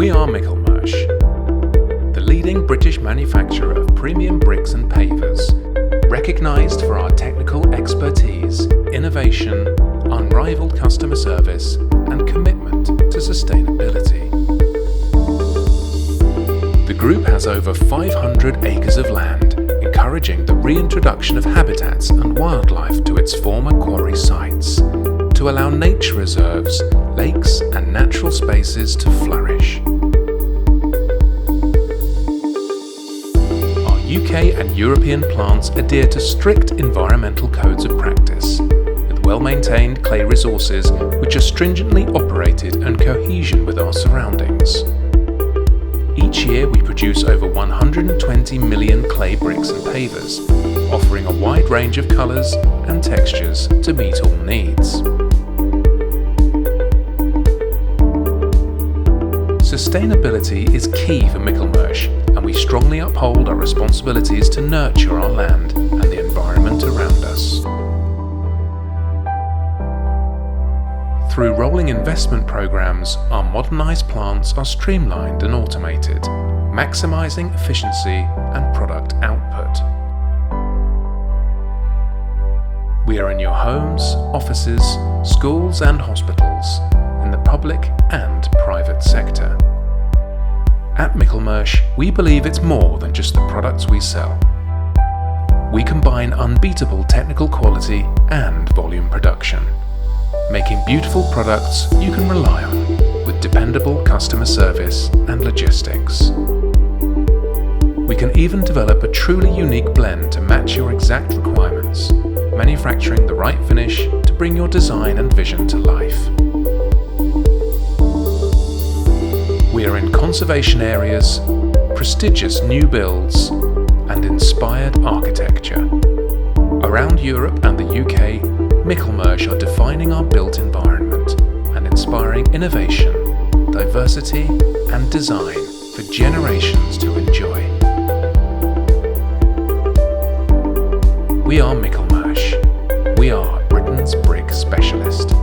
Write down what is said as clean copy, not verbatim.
We are Michelmersh, the leading British manufacturer of premium bricks and pavers, recognised for our technical expertise, innovation, unrivaled customer service and commitment to sustainability. The group has over 500 acres of land, encouraging the reintroduction of habitats and wildlife to its former quarry sites, to allow nature reserves, lakes and natural spaces to flourish. Our UK and European plants adhere to strict environmental codes of practice, with well-maintained clay resources which are stringently operated and cohesion with our surroundings. Each year we produce over 120 million clay bricks and pavers, offering a wide range of colours and textures to meet all needs. Sustainability is key for Michelmersh, and we strongly uphold our responsibilities to nurture our land and the environment around us. Through rolling investment programs, our modernised plants are streamlined and automated, maximising efficiency and product output. We are in your homes, offices, schools and hospitals, in the public and private sector. At Michelmersh, we believe it's more than just the products we sell. We combine unbeatable technical quality and volume production, making beautiful products you can rely on with dependable customer service and logistics. We can even develop a truly unique blend to match your exact requirements, manufacturing the right finish to bring your design and vision to life. We are in conservation areas, prestigious new builds, and inspired architecture. Around Europe and the UK, Michelmersh are defining our built environment and inspiring innovation, diversity, and design for generations to enjoy. We are Michelmersh. We are Britain's brick specialist.